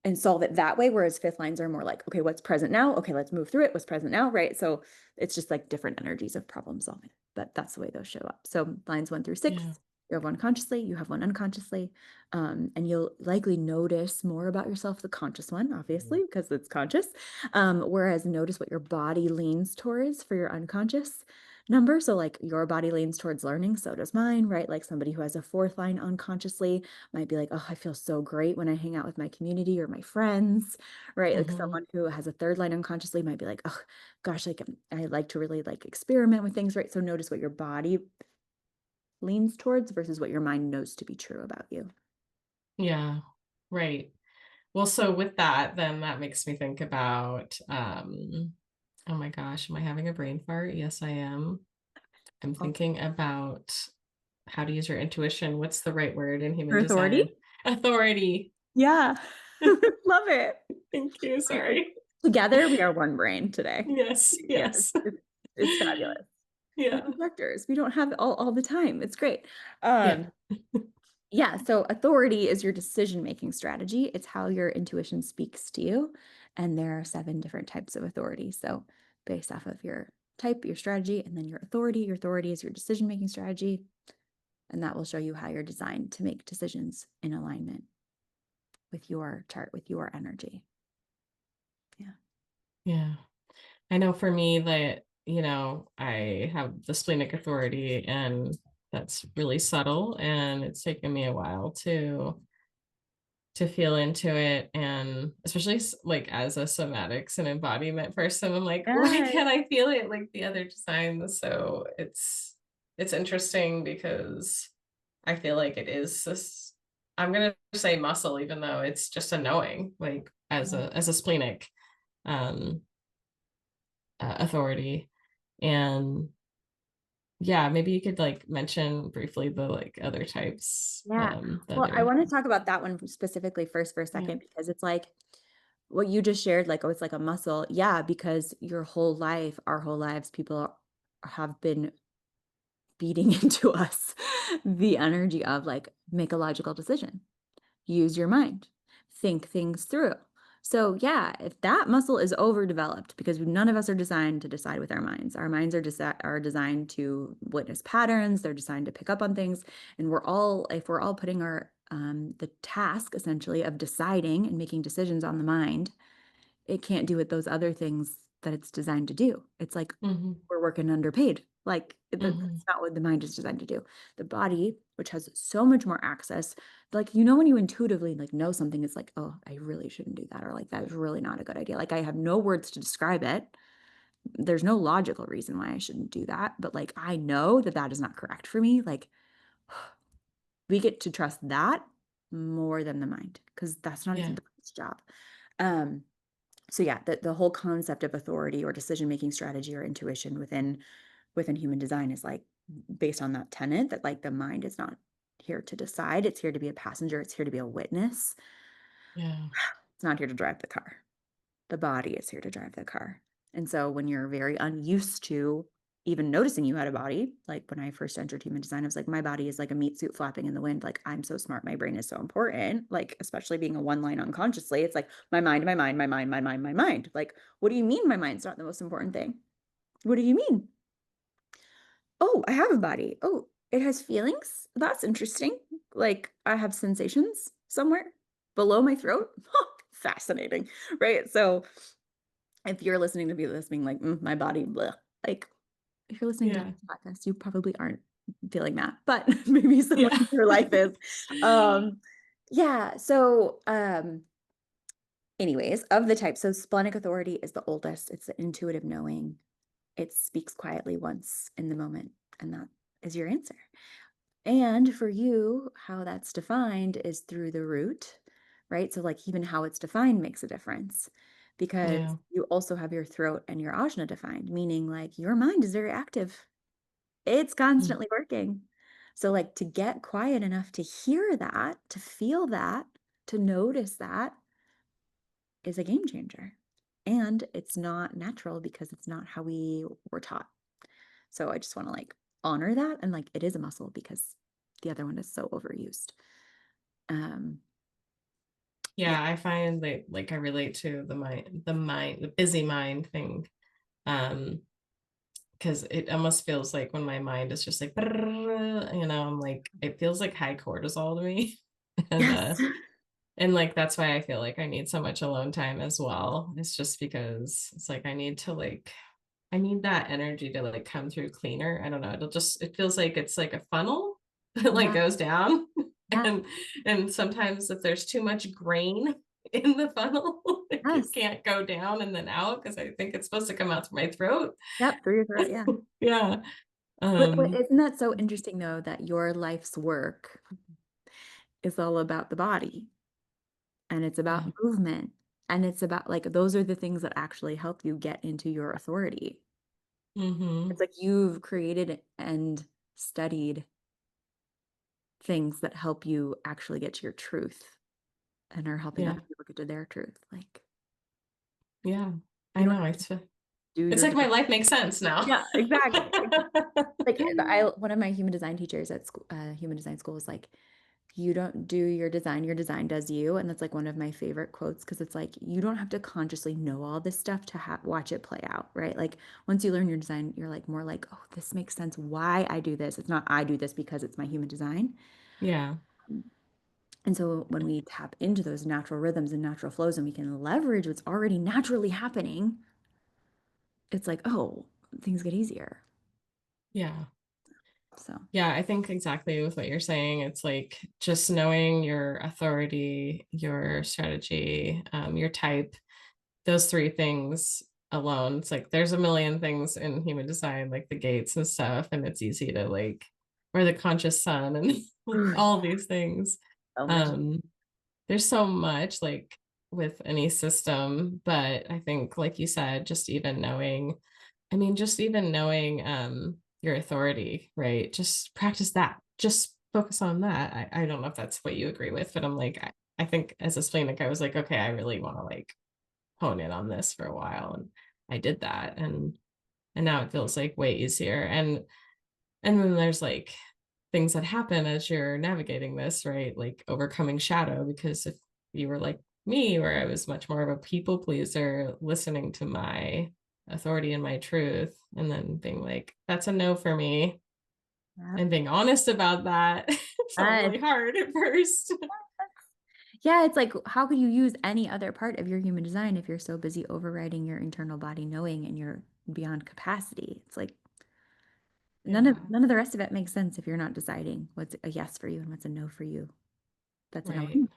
and solve it that way, whereas fifth lines are more like, okay, what's present now? Okay, let's move through it. What's present now, right? So it's just like different energies of problem solving, but that's the way those show up. So lines 1 through 6,
yeah.
You have one consciously, you have one unconsciously, and you'll likely notice more about yourself, the conscious one, obviously, because it's conscious. Whereas notice what your body leans towards for your unconscious number. So, like your body leans towards learning, so does mine, right? Like somebody who has a fourth line unconsciously might be like, oh, I feel so great when I hang out with my community or my friends, right? Like
Mm-hmm.
someone who has a third line unconsciously might be like, oh, gosh, like I like to really like experiment with things, right? So, notice what your body leans towards versus what your mind knows to be true about you.
Yeah. Right. Well, so with that, then that makes me think about, oh my gosh, am I having a brain fart? Yes, I am. I'm
Oh,
thinking about how to use your intuition. What's the right word in human
for authority?
design? Authority.
Yeah. Love it.
Thank you. Sorry.
Together, we are one brain today.
Yes.
Yeah,
Yes.
it's fabulous. We're
Yeah.
projectors. We don't have it all the time. It's great.
Yeah.
Yeah, so authority is your decision-making strategy. It's how your intuition speaks to you. And there are 7 different types of authority. So based off of your type, your strategy, and then your authority is your decision-making strategy. And that will show you how you're designed to make decisions in alignment with your chart, with your energy. Yeah.
Yeah. I know for me that, I have the splenic authority and that's really subtle and it's taken me a while to feel into it, and especially like as a somatics and embodiment person, I'm like, why
Yes.
can't I feel it like the other designs? So it's interesting because I feel like it is this, I'm gonna say muscle, even though it's just a knowing, like as a splenic um authority. And yeah, maybe you could like mention briefly the like other types,
Yeah.
the
Well, I
other.
want to talk about that one specifically first for a
Yeah.
second, because it's like what you just shared, like, oh, it's like a muscle. Yeah, because your whole life, our whole lives, have been beating into us the energy of like, make a logical decision, use your mind, think things through. So, yeah, if that muscle is overdeveloped, because none of us are designed to decide with our minds. Our minds are designed to witness patterns, they're designed to pick up on things. And if we're all putting the task essentially of deciding and making decisions on the mind, it can't do it those other things that it's designed to do. It's like
Hmm.
we're working underpaid. Like
Hmm.
that's not what the mind is designed to do. The body, which has so much more access, like when you intuitively like know something, it's like, oh, I really shouldn't do that, or like that is really not a good idea. Like I have no words to describe it. There's no logical reason why I shouldn't do that, but like I know that that is not correct for me. Like we get to trust that more than the mind because that's not its
Yeah.
job. Um, so yeah, the whole concept of authority or decision making strategy or intuition within human design is like based on that tenet that like the mind is not here to decide, it's here to be a passenger, it's here to be a witness.
Yeah.
It's not here to drive the car. The body is here to drive the car. And so when you're very unused to even noticing you had a body, like when I first entered human design, I was like, my body is like a meat suit flapping in the wind. Like, I'm so smart. My brain is so important. Like, especially being a one line unconsciously, it's like my mind, my mind, my mind, my mind, my mind. Like, what do you mean my mind's not the most important thing? What do you mean? Oh, I have a body. Oh, it has feelings. That's interesting. Like, I have sensations somewhere below my throat. Fascinating. Right. So, if you're listening to this being like, my body, blah, like if you're listening to
Yeah.
this podcast, you probably aren't feeling that, but maybe someone
Yeah.
in your life is. Um, yeah. So, anyways, of the type, so splenic authority is the oldest. It's the intuitive knowing. It speaks quietly once in the moment, and that is your answer. And for you, how that's defined is through the root, right? So, like, even how it's defined makes a difference because
Yeah.
you also have your throat and your ajna defined, meaning like your mind is very active, it's
Mm.
constantly working. So, like, to get quiet enough to hear that, to feel that, to notice that is a game changer. And it's not natural because it's not how we were taught. So I just want to like honor that and like it is a muscle because the other one is so overused. Um, yeah.
Yeah, I find that like I relate to the busy mind thing. Um, because it almost feels like when my mind is just like I'm like, it feels like high cortisol to me. And
Yes.
and like that's why I feel like I need so much alone time as well. It's just because it's like I need that energy to like come through cleaner. I don't know. It feels like it's like a funnel that like
Yeah.
goes down.
Yeah.
And sometimes if there's too much grain in the funnel, it
Yes.
can't go down and then out because I think it's supposed to come out through my throat.
Yep. Through your throat. Yeah.
Yeah.
But
Um,
isn't that so interesting though, that your life's work is all about the body and it's about
yeah.
movement and it's about like those are the things that actually help you get into your authority. It's
Hmm.
like you've created and studied things that help you actually get to your truth and are helping other
Yeah.
people get to their truth. Like
Yeah.
you
I
don't
know.
have to do
It's
your
like my life makes sense now.
yeah, exactly. Like I one of my human design teachers at school, human design school was like, you don't do your design does you. And that's like one of my favorite quotes because it's like you don't have to consciously know all this stuff to watch it play out, right? Like once you learn your design, you're like more like, oh, this makes sense why I do this. It's not I do this because it's my human design.
Yeah.
And so when we tap into those natural rhythms and natural flows and we can leverage what's already naturally happening, it's like, oh, things get easier.
Yeah.
So,
Yeah, I think exactly with what you're saying. It's like just knowing your authority, your strategy, your type, those three things alone. It's like there's a million things in human design, like the gates and stuff, and it's easy to like, or the conscious sun and
ooh,
all these things.
so much.
Um, there's so much like with any system, but I think, like you said, just even knowing just even knowing your authority, right? Just practice that. Just focus on that. I don't know if that's what you agree with, but I'm like, I think as a splenic, I was like, okay, I really want to like hone in on this for a while. And I did that. And now it feels like way easier. And then there's like things that happen as you're navigating this, right? Like overcoming shadow, because if you were like me, where I was much more of a people pleaser, listening to my authority and my truth, and then being like, that's a no for me,
Yep.
and being honest about that felt
Yes.
really hard at first.
Yeah, it's like, how could you use any other part of your human design if you're so busy overriding your internal body knowing and you're beyond capacity? It's like
Yeah,
none of the rest of it makes sense if you're not deciding what's a yes for you and what's a no for you. That's an
right,
alignment.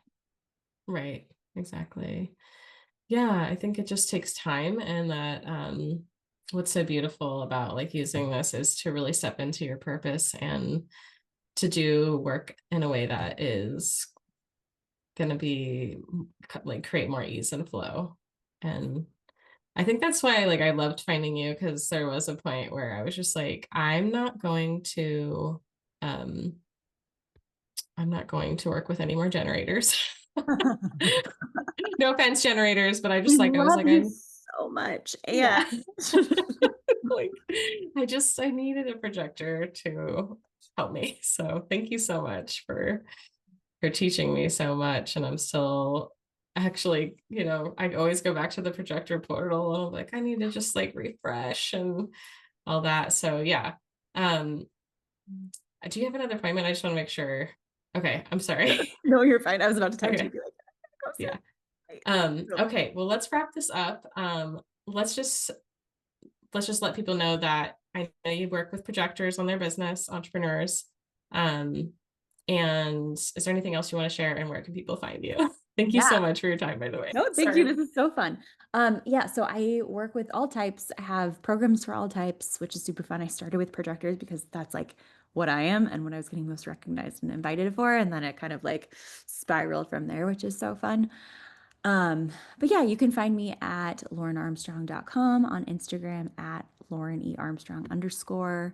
right, exactly. Yeah, I think it just takes time, and that what's so beautiful about like using this is to really step into your purpose and to do work in a way that is going to be like create more ease and flow. And I think that's why like I loved finding you, because there was a point where I was just like, um I'm not going to work with any more generators. No offense, generators, but
We
I was
love
like,
you so much.
yeah.
And
Like I needed a projector to help me. So thank you so much for teaching me so much. And I'm still actually, I always go back to the projector portal and I'm like, I need to just like refresh and all that. So yeah. Um, do you have another appointment? I just want to make sure. Okay, I'm sorry.
no, you're fine. I was about to text you,
Okay.
be like, "Go sit."
Yeah.
Right. So,
Okay, well, let's wrap this up. Let's just let people know that I know you work with projectors on their business, entrepreneurs. Um, and is there anything else you want to share, and where can people find you? Thank you
yeah.
so much for your time, by the way.
No, thank you.
Sorry.
This is so fun. Yeah, so I work with all types. I have programs for all types, which is super fun. I started with projectors because that's like what I am and what I was getting most recognized and invited for. And then it kind of like spiraled from there, which is so fun. But yeah, you can find me at laurenarmstrong.com, on Instagram at Lauren E. Armstrong _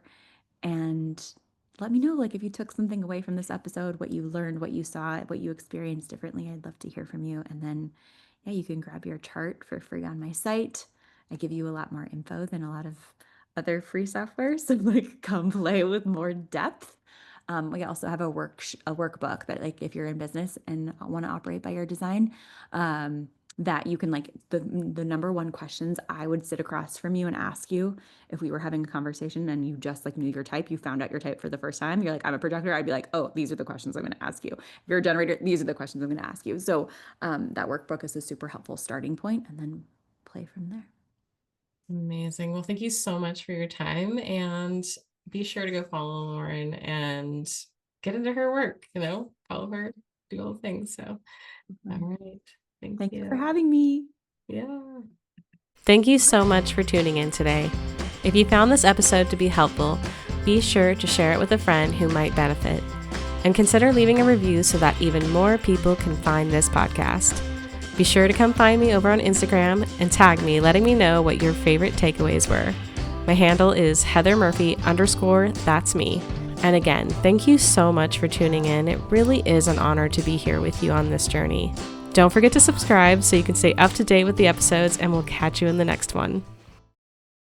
and let me know like if you took something away from this episode, what you learned, what you saw, what you experienced differently. I'd love to hear from you. And then yeah, you can grab your chart for free on my site. I give you a lot more info than a lot of other free software. So like come play with more depth. We also have a workbook that like if you're in business and want to operate by your design, that you can like the number one questions I would sit across from you and ask you if we were having a conversation and you just like knew your type, you found out your type for the first time. You're like, I'm a projector. I'd be like, oh, these are the questions I'm going to ask you. If you're a generator, these are the questions I'm going to ask you. So that workbook is a super helpful starting point, and then play from there.
Amazing. Well, thank you so much for your time, and be sure to go follow Lauren and get into her work, follow her, do all the things. So, all right. Thank
Thank you for
you.
having me.
Yeah. Thank you so much for tuning in today. If you found this episode to be helpful, be sure to share it with a friend who might benefit. And consider leaving a review so that even more people can find this podcast. Be sure to come find me over on Instagram and tag me, letting me know what your favorite takeaways were. My handle is Heather_Murphy_that's me. And again, thank you so much for tuning in. It really is an honor to be here with you on this journey. Don't forget to subscribe so you can stay up to date with the episodes, and we'll catch you in the next one.